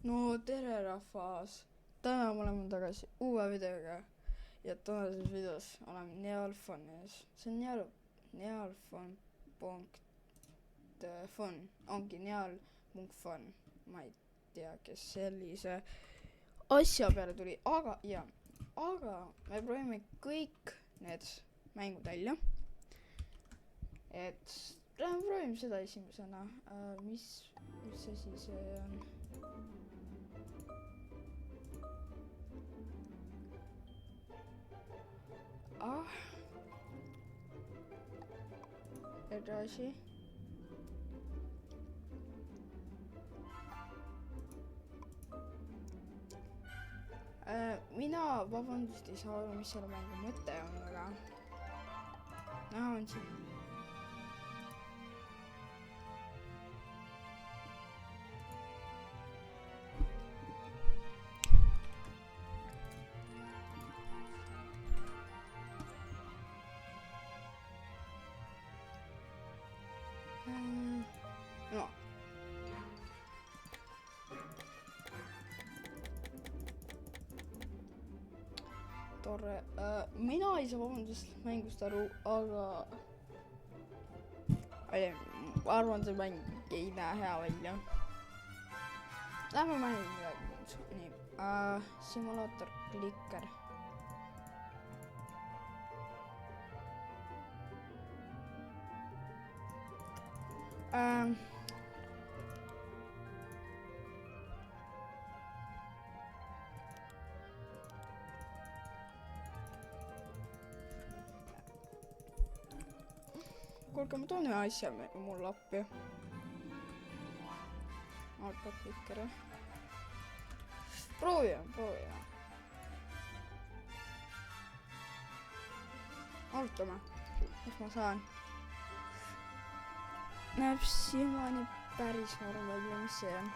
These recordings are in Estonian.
No tere rahvas! Täna me oleme tagasi uue videoga ja tänases videos oleme Nealfonis. See on nealfon.fun, ongi neal.fun. Ma ei tea, kes sellise asja peale tuli, aga me proovime kõik need mängud välja. Et proovime seda esimesena. Mis asi see on? Edasi. Mina vabandust ei saa aru, mis selle mängu mõte on, aga näha on siin. No. Tore. Mina ei saa vabandust mängust aru, aga arvan, see mäng ei näe hea välja. Lähme mängime midagi muud. Nii. Simulaator klikker. Kuulge, ma toon ühe asja mulle appi. Autoklikkeri. Proovime. Arutame, mis ma saan. Näeb siiamaani päris norm välja, mis see on.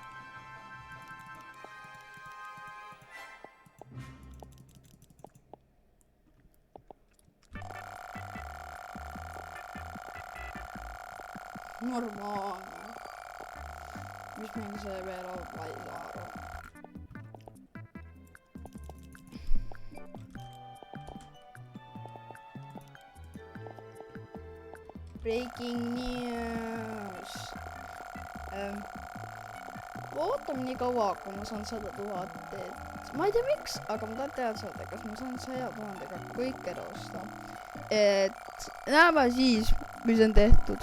Normaalne. Mis mäng see veel on, ma ei saa aru. Breaking news. Ootame nii kaua, kui ma saan 100 000, et ma ei tea miks, aga ma tahan teada saada, kas ma saan 100 000-ga kõike osta. Et näeme siis, mis on tehtud.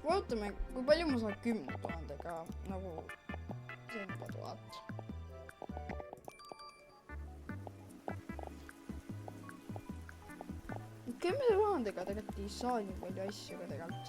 Vaatame, kui palju ma saan 10 000-ga nagu 100 000. 10 000-ga tegelikult ei saa nii palju asju ka tegelikult.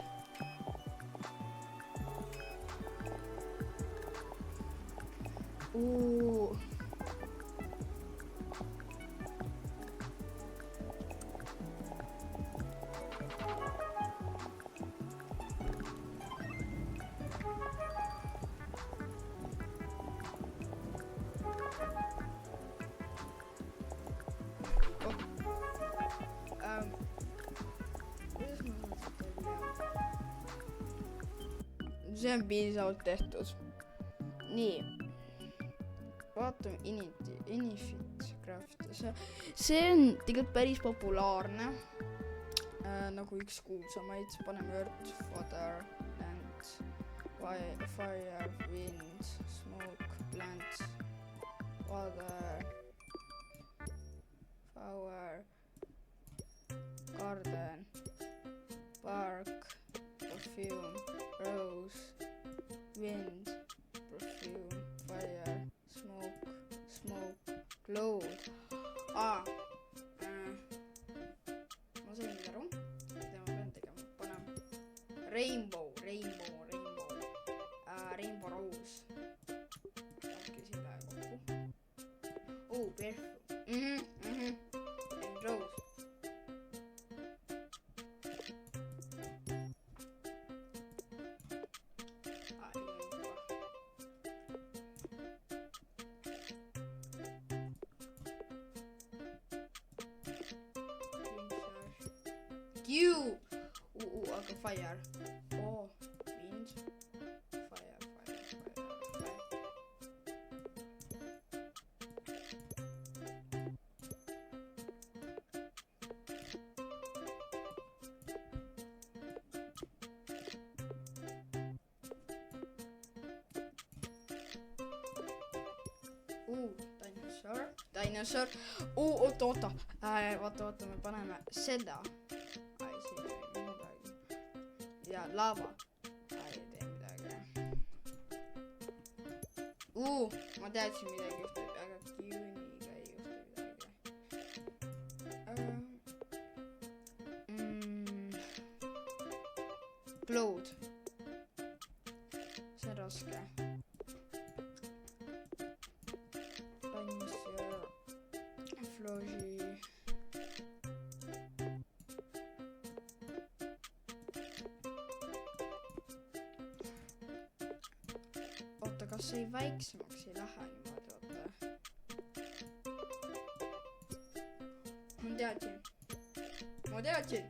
See on piisavalt tehtud. Nii. Vaatame Infinite Craft. See on tegelikult päris populaarne. Nagu üks kuulsamaid. Paneme Earth, Water, Land, Fire, Wind, Smoke, Plant, Water, Power, Garden, Park, Perfume, Rose, Wind, Perfume, Fire, Smoke, Cloud. Ma sain aru, mida ma pean tegema. Paneme Rainbow Rose. Äkki siin läheb kokku. Perfume. you. Okay, fire. Oh, wind. Fire. Dinosaur. Oota, me paneme seda. Ai, siin ei midagi. Ja lava. Ai, ei tee midagi. Ma teadsin midagi juhtub, aga Q-niga ei juhtu midagi. Cloud. See on raske. Floji. Oota, kas see väiksemaks ei lähe niimoodi, oota. Ma teadsin.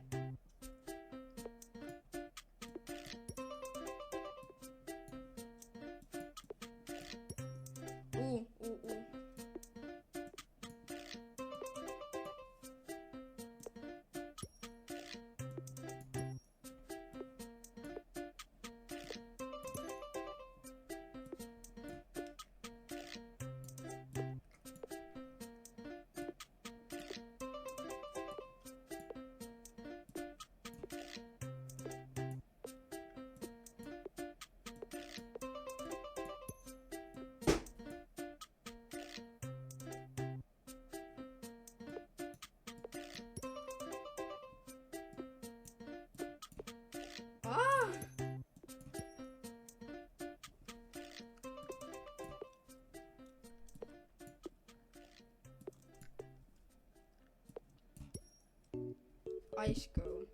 Ice Cone.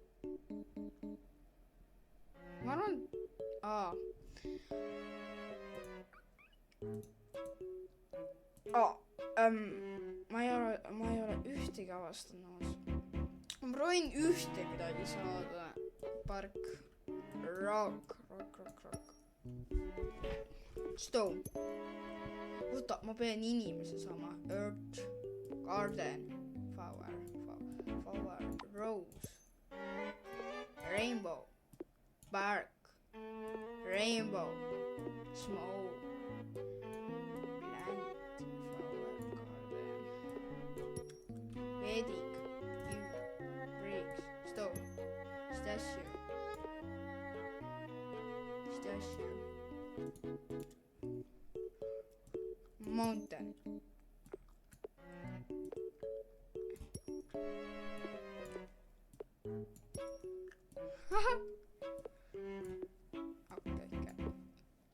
Ma arvan... ma ei ole ühtegi avastanud. Ma proovin ühte midagi saada. Park. Rock. Stone. Oota, ma pean inimese saama. Earth. Garden. Flower. Rose. Rainbow. Bark. Rainbow. Smoke. Plant. Flower. Garden. Wedding. Bricks. Stone. Statue. Mountain.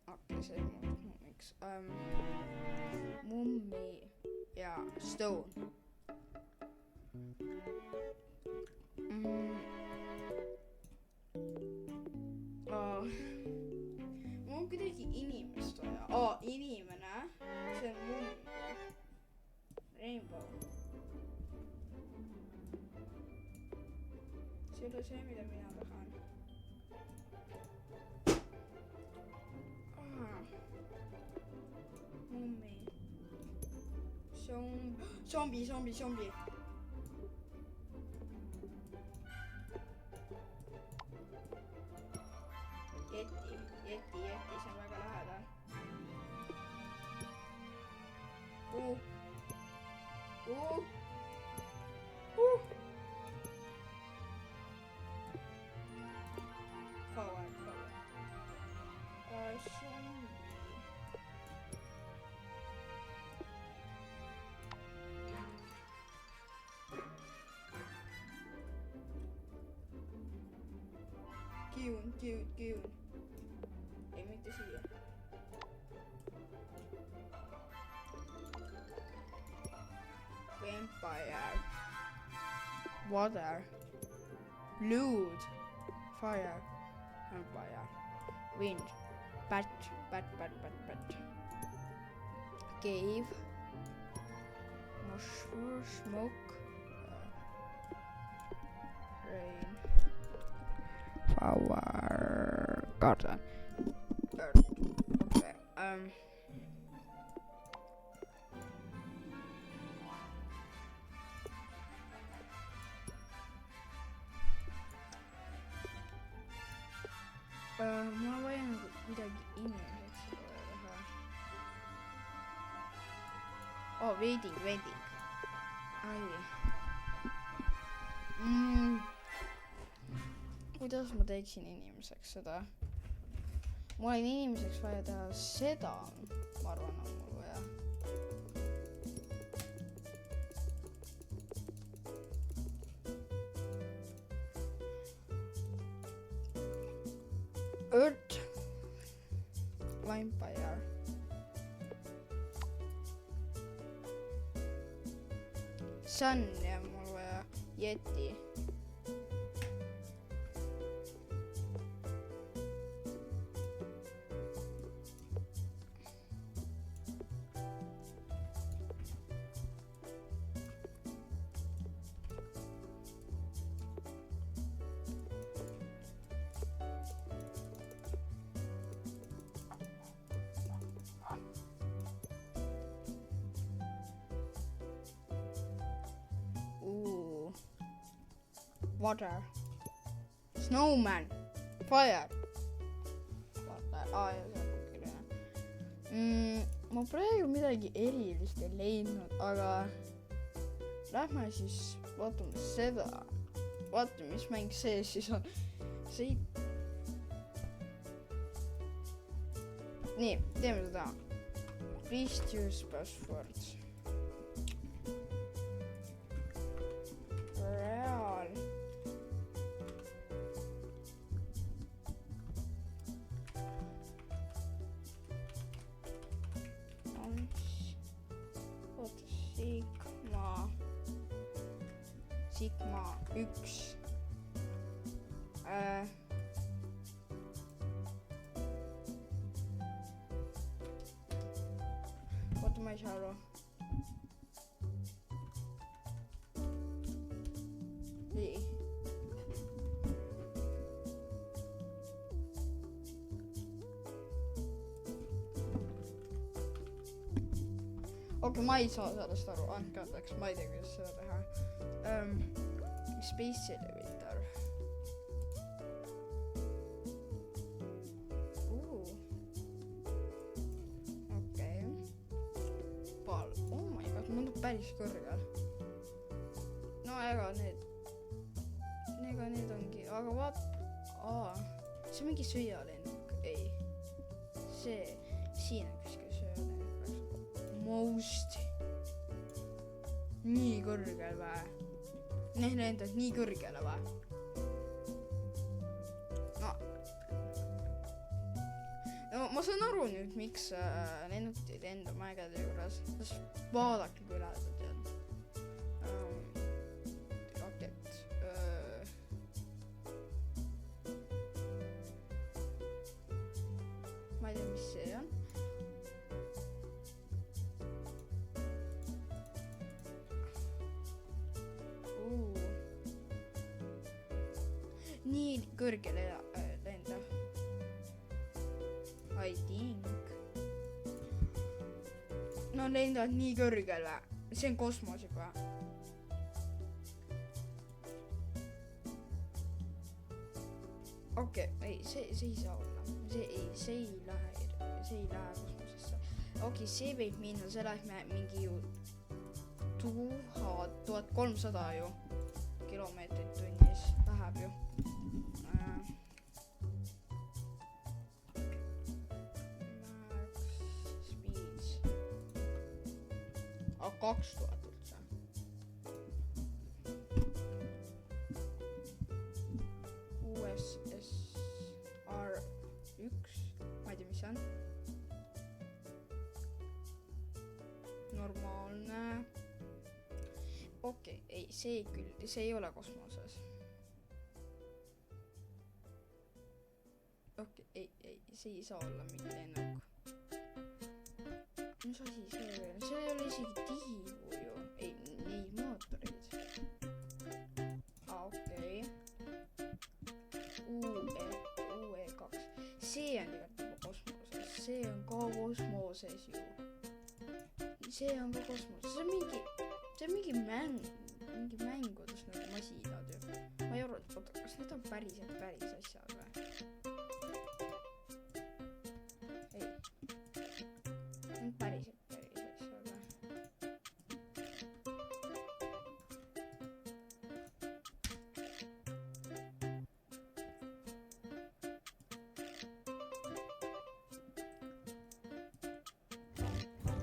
Okei, se ei muutu mummiksi. Mummi ja stone. Mul on kuidagi inimest vaja. Inimene. See on mummi. Rainbow. See ei ole see, mida mina tahan. Mummi. Zombie. Yeti, see on väga lähedal. Forward. Zombie. Kiun. Ei mitte siia. Vampire. Water. Blood. Fire. Vampire. Wind. Bat. Cave. Mushroom. Smoke. Rain. our garden. Earth. Okay. Mul on vaja nagu midagi inimeseks teha. Waiting. Ai. Kuidas ma teeksin inimeseks seda? Mul on inimeseks vaja teha seda, ma arvan, on mul vaja. Earth Vampire. Sun ja mul vaja Yeti. Water. Snowman. Fire. Ma praegu midagi erilist ei leidnud, aga lähme siis vaatame seda. Vaatame, mis mäng see siis on. Nii, teeme seda. Please choose passwords. Sigma 1. Oota, ma ei saa aru. Nii. Okei, ma ei saa sellest aru, andke andeks, ma ei tea, kuidas seda teha. Space elevator. Okei. Pal. Oh my god, mul on päris kõrgel. No ega need ongi, aga vaat. See on mingi sõjalennuk, ei. Siin on kuskil sõjalennuk. Most. Nii kõrgel vä? Need lendavad nii kõrgele vä? No, ma saan aru nüüd, miks lennutid enda mägede juures. Sest vaadake kui lähedalt tead. Rakett. Ma ei tea, mis see on. Nii kõrgele lenda. I think. No lendavad nii kõrgele. See on kosmos juba. Okei, ei, see ei saa olla. See ei lähe kosmosesse. Okei, see võib minna, see läheb mingi ju 1300 ju kilomeetrit tunnis läheb ju. Max speed. 2000 üldse. USSR 1. Ma ei tea, mis see on. Normaalne. Okei, ei, see ei ole kosmoses. Okei, ei, see ei saa olla mingi lennuk. Mis asi see veel? See ei ole isegi tiivu ju. Ei, neid mootoreid. Okei. see on ka kosmoses ju. See on ka kosmoses. See on mingi mängudes nagu masinad ju. Ma ei arva, et kas need on päris asjad või? Ei. Need on päris asjad või?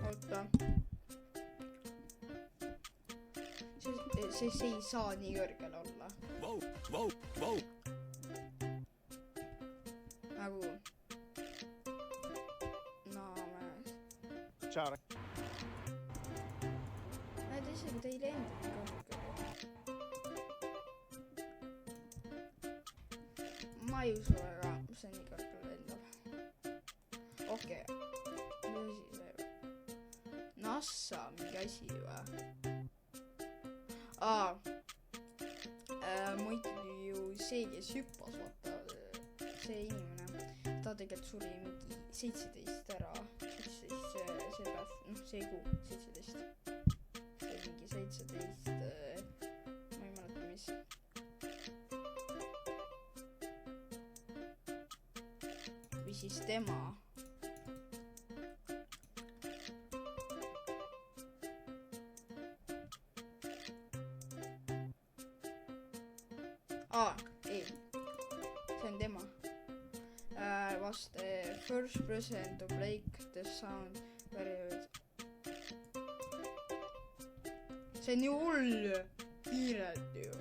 Oota. See ei saa nii kõrgel olla. Nagu... No, Ciao. Näed isegi ta ei lenda nii kõrgel. Ma ei usu väga, see nii kõrgel lendab. Okei. Mis asi see? NASA mingi asi või? Muidu ju see, kes hüppas, vaata, see inimene, ta tegelikult suri mingi 17 ära, 17 see päev, see kuu, 17. See mingi 17, ma ei mäleta, mis. Või siis tema. Ei. See on tema. Was the first president to break the sound barrier. See on nii hull kiirelt ju.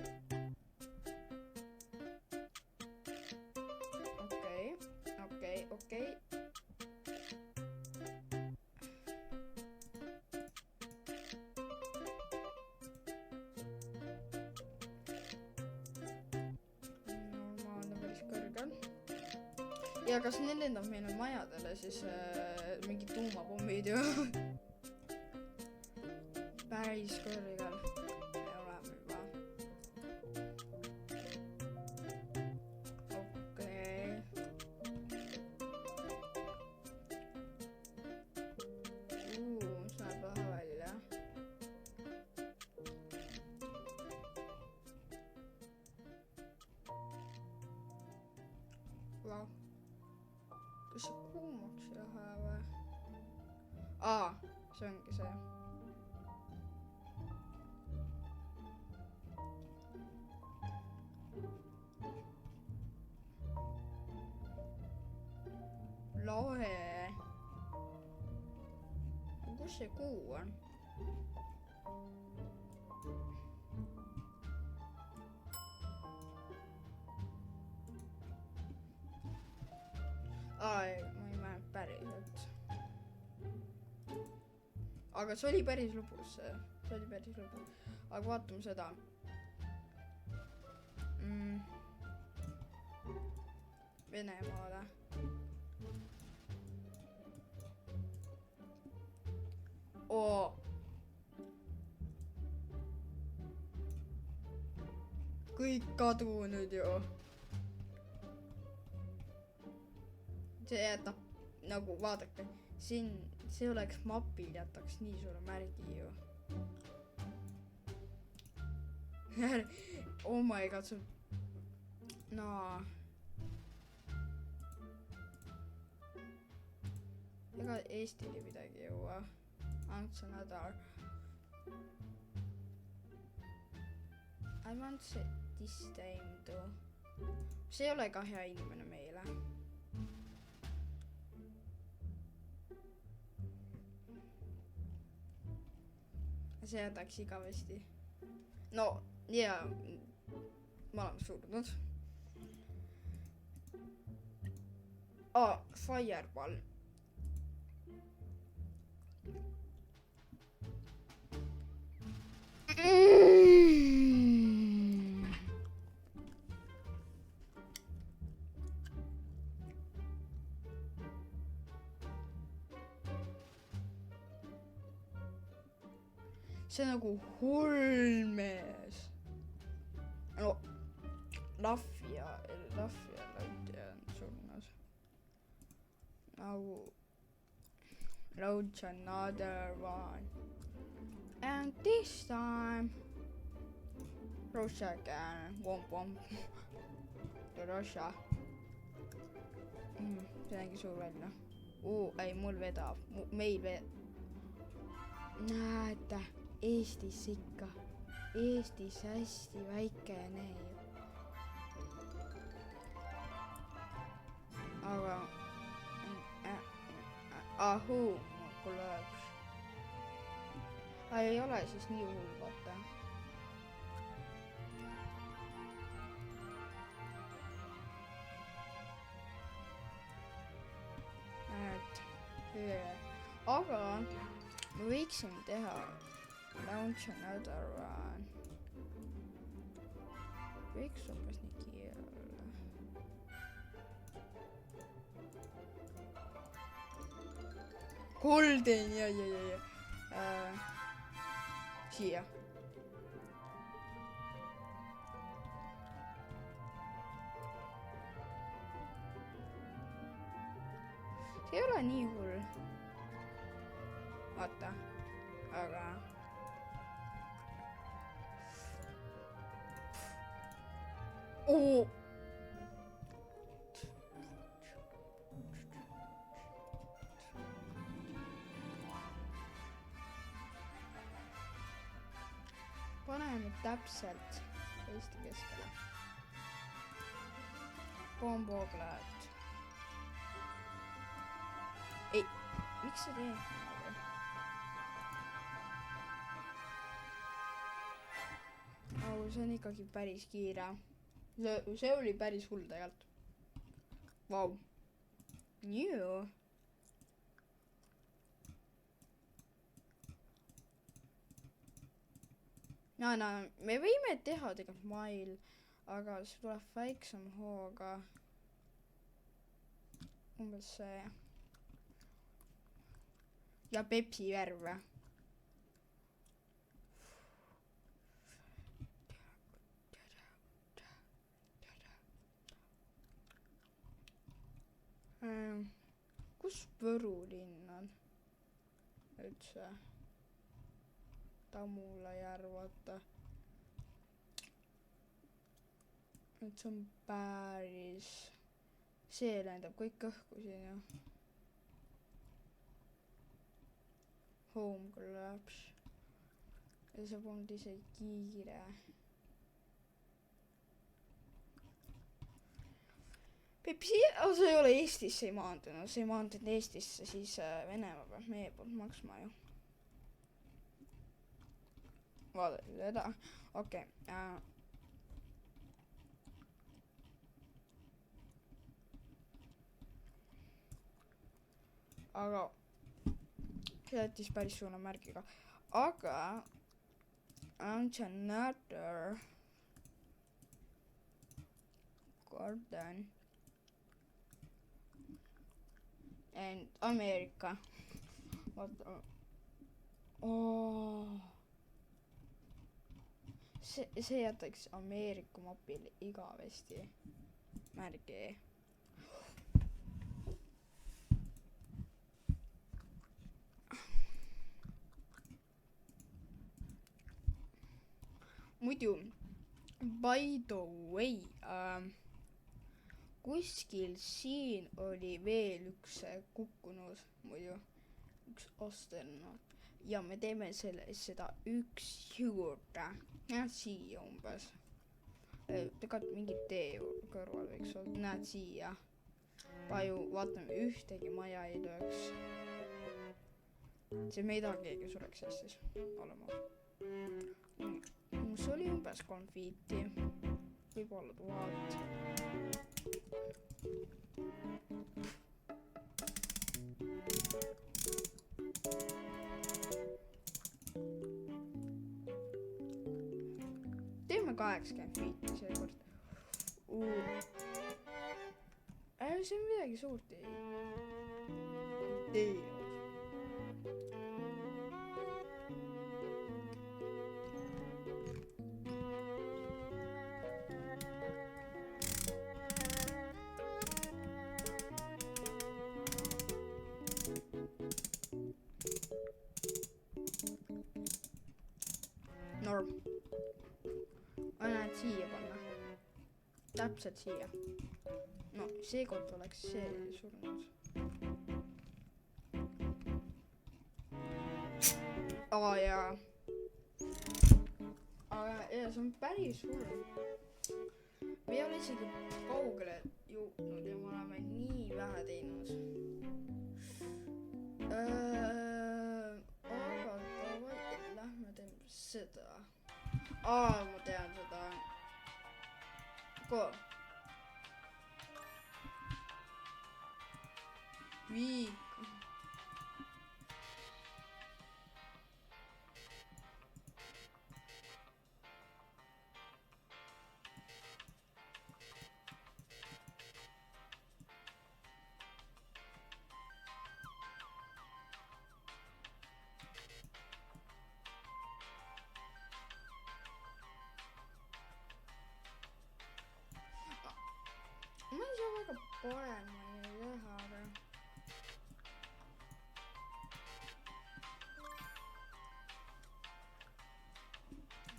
Okei. Ja kas neil lendab meile majadele siis mingi tuumapommid ju? Päris kõrgel. Ei ole juba. Okei. See näeb vähe välja. Vau. Kas see kuumaks ei lähe või? See ongi see. Lahe. Kus see kuu on? Ma ei mäleta päriselt. Aga see oli päris lõbus. Aga vaatame seda. Venemaale. Kõik kadunud ju. See jätab, nagu vaadake, siin, see oleks mapil jätaks nii suure märgi ju. Oh my god, see... No. Ega Eestile midagi jõua. Ainult see nädal. I want this time too. See ei ole ka hea inimene meile. See jätaks igavesti. No, ja ma olen surnud. Fireball. See nagu hull mees. No, Laffia lõuti on surnud. Nagu launch another one. And this time, Russia again. Womp womp. The Russia. See nägi suur välja. Ei, mul vedab. Meil vedab. Näete, Eestis ikka. Eestis hästi väikene ju. Aga ahuu, kuule oleks. Ei ole siis nii hull, vaata. Aga me võiksime teha launch another one. Võiks hoopis nii kiire olla. Golden, ja. Siia. See ei ole nii hull. Vaata, aga... Pane nüüd täpselt Eesti keskele. Pomboglad. Ei, miks see teeb? See on ikkagi päris kiire. See oli päris hull tegelikult. Vau. New. No, me võime teha tegelikult mail, aga see tuleb väiksem hooga. Umbes see. Ja Pepsi värv. Kus Võru linn on? Üldse. Tammula järv, vaata. Nüüd see on päris... See lendab kõik õhku siin, ju. Home collapse. Ja see polnud ise kiire. Pepsi, see ei ole Eestisse ei maandunud. See ei maandunud Eestisse, siis Venemaa peab meie poolt maksma, ju. Vaadati seda. Okei. Aga see jättis päris suuna märgiga. Aga launch another Gordon and America. Vaata. See jätaks Ameerika mapil igavesti märgi. Muidu, by the way, kuskil siin oli veel üks kukkunud, muidu üks astronaut. Ja me teeme seda üks juurde. Näed siia umbes. Tegelikult mingi tee kõrval võiks olla. Näed siia. Paju, vaatame, ühtegi maja ei lööks. See meida keegi sureks Eestis olema. Mus oli umbes 3 fiiti. Võib-olla 1000. Teeme 80 fiiti seekord. See on midagi suurt ei teinud. siia panna. Täpselt siia. No, seekord oleks see surnud. Jaa. Aga see on päris hull. Me ei ole isegi kaugele jõudnud ja me oleme nii vähe teinud. Aga davai, lähme teeme seda. Ma tean seda. Go. Viik. Ma ei saa väga paremini teha, aga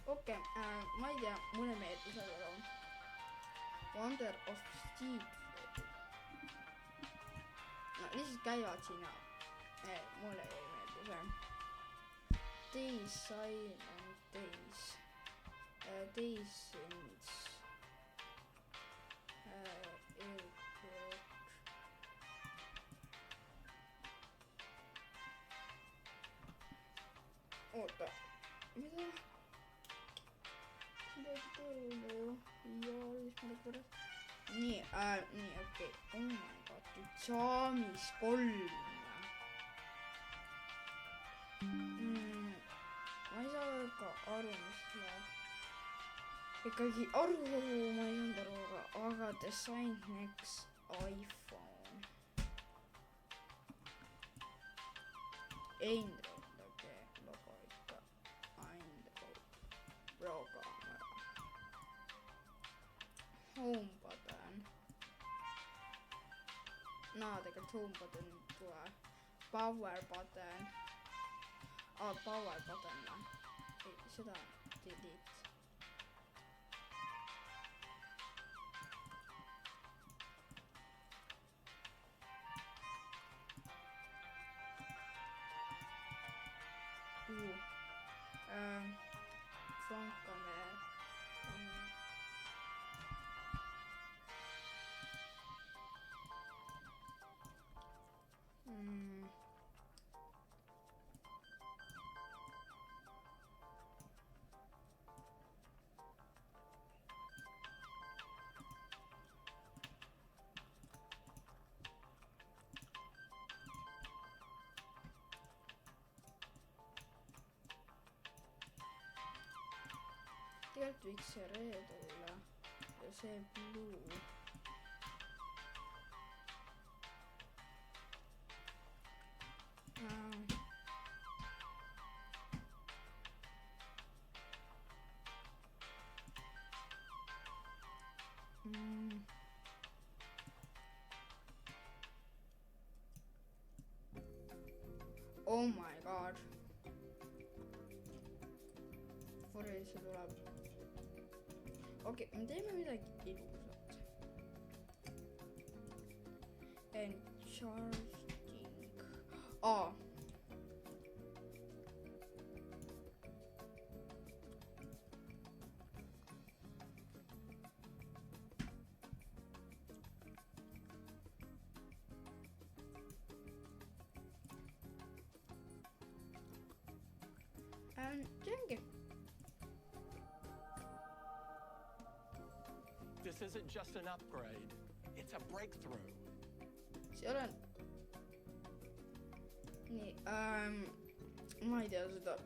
okei, ma ei tea, mulle meeldis aga Wonder of Steve. No lihtsalt käivad siin ja mulle ei meeldi see. Days, Silent Days. Days Since. Oota, mida? Nii, okei. Oh my god, Jamis 3. Ma ei saa ka aru, mis läheb. Ikkagi aru, ma ei saanud aru, aga Design Next iPhone. Android, okei, logo ikka. Android, Pro kaamera. Home button. Tegelikult home button tule. Power button. Power button. Ei, seda delete. Front camera. Tegelikult võiks see red olla ja see blue. Oh my god. Forri see tuleb. Okei, me teeme midagi ilusat. Enchanting. Jengi. This isn't just an upgrade, it's a breakthrough. Seal on. Nii, ma ei tea seda.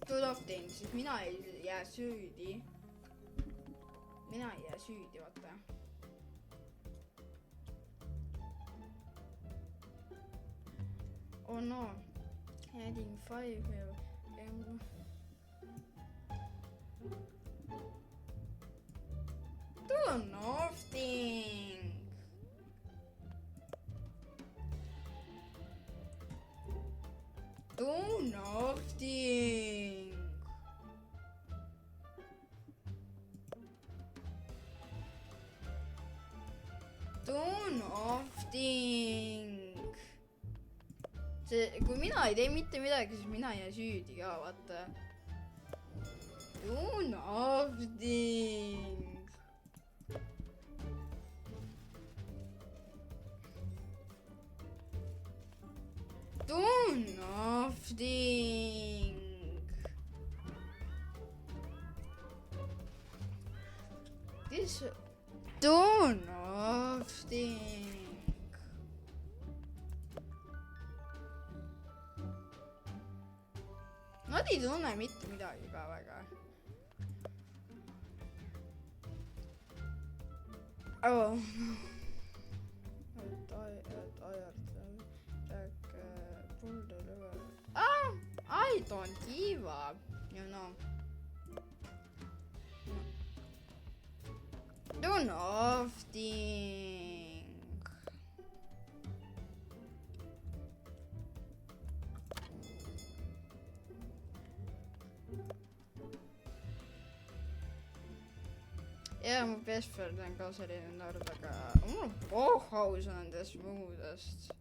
Tudoftin, siis mina ei jää süüdi. Mina ei jää süüdi, vaata. Oh no, adding 5 here. Do nothing. Do nothing. Ding. See, kui mina ei tee mitte midagi, siis mina ei jää süüdi ka, vaata. Do nothing. Do nothing. This do nothing. Nad ei tunne mitte midagi ka väga. Oh. I don't give up, you know. Do nothing. Ja mu best friend on ka selline nörd, aga mul on pohhaus nendest muudest.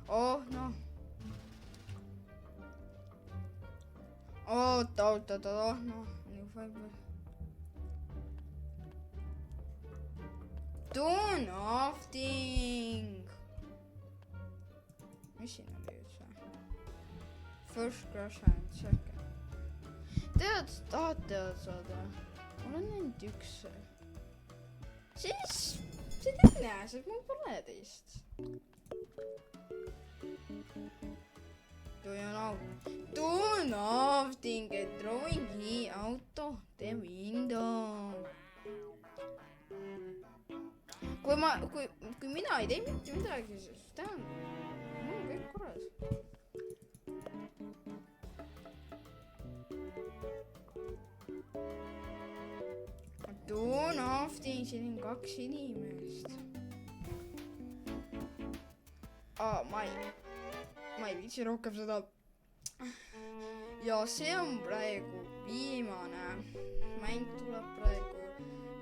Oh, noh. Oot, noh. Nii võib. Do nothing. Mis siin oli üldse? First crush and second. Tahad teada saada? Mul on ainult üks. Siis see teine, sest mul pole teist. Do you know? Do nothing and throwing he out of the window. Kui mina ei tee mitte midagi, siis tähendab, mul on kõik korras. Do nothing, siin on 2 inimest. Ma ei viitsi rohkem seda. Ja see on praegu viimane mäng tuleb praegu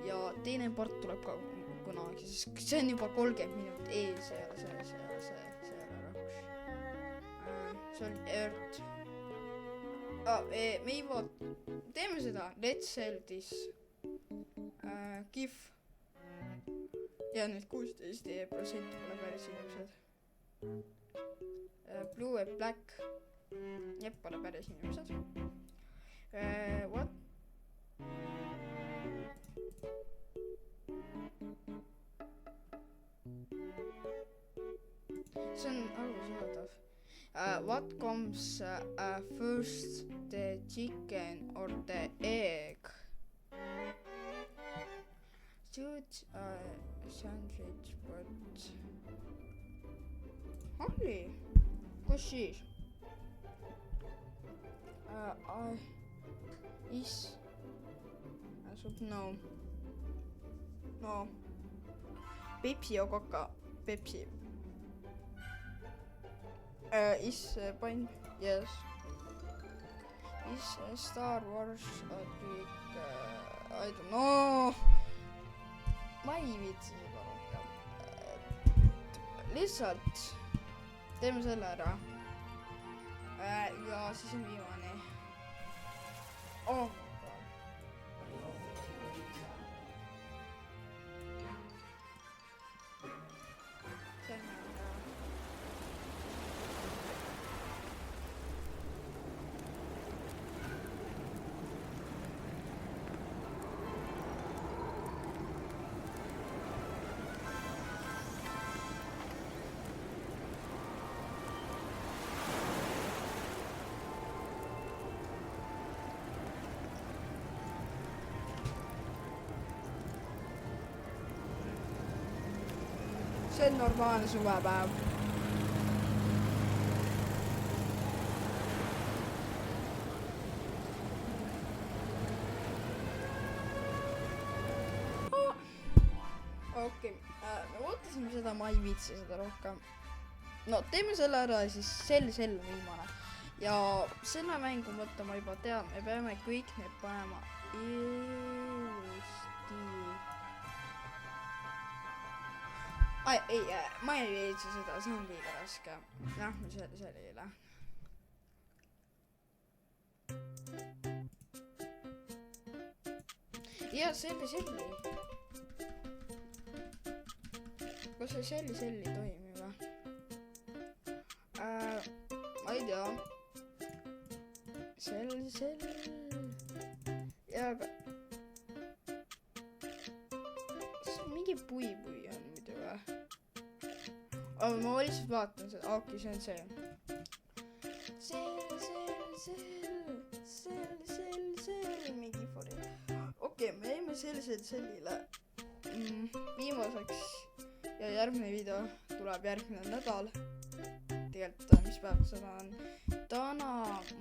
ja teine part tuleb ka kunagi, sest see on juba 30 minut ees ja see oli Earth. Me ei vaata, teeme seda, let's sell this GIF ja nüüd 16% pole päris inimesed. Blue and black. Jep, pole päris inimesed. What? See on arusaadav. What comes first, the chicken or the egg? Shoot sandwich, but... Holly, kus siis? I should know. No. Pepsi or Coca? Pepsi. Is point? Yes. Is Star Wars a big... I don't know. Ma ei viitsi seda rohkem. Lihtsalt teeme selle ära. Ja siis on viimane. Oh. See on normaalne suvepäev. Okei, me ootasime seda, ma ei viitsi seda rohkem. No teeme selle ära ja siis sel viimane. Ja selle mängu mõtte ma juba tean, me peame kõik need panema ilusti. ei, ma ei viitsi seda, see on liiga raske. Lähme sellele. Ja selli. Kas see selli toimib või? Ma ei tea. Sell. Ja aga... mingi pui on muidu või? Aga ma lihtsalt vaatan seda. Okei, see on see. Sell. Mingi fori. Okei, me jäime sellile viimaseks ja järgmine video tuleb järgmine nädal. Tegelikult, mis päev seda on. Täna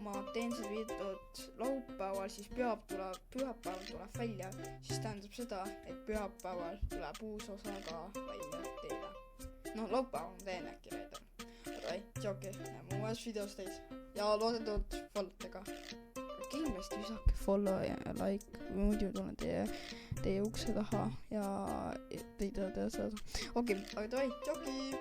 ma teen seda videot laupäeval, siis pühapäeval tuleb välja. Siis tähendab seda, et pühapäeval tuleb uus osa ka välja teile. No, laupäeval ma teen äkki reedel. Aga tšauki, näeme uues videos teid. Ja loodetavalt followte ka. Kindlasti visake follow ja like, muidu tulen teie ukse taha ja teid teada seda. Okei, aga tšauki!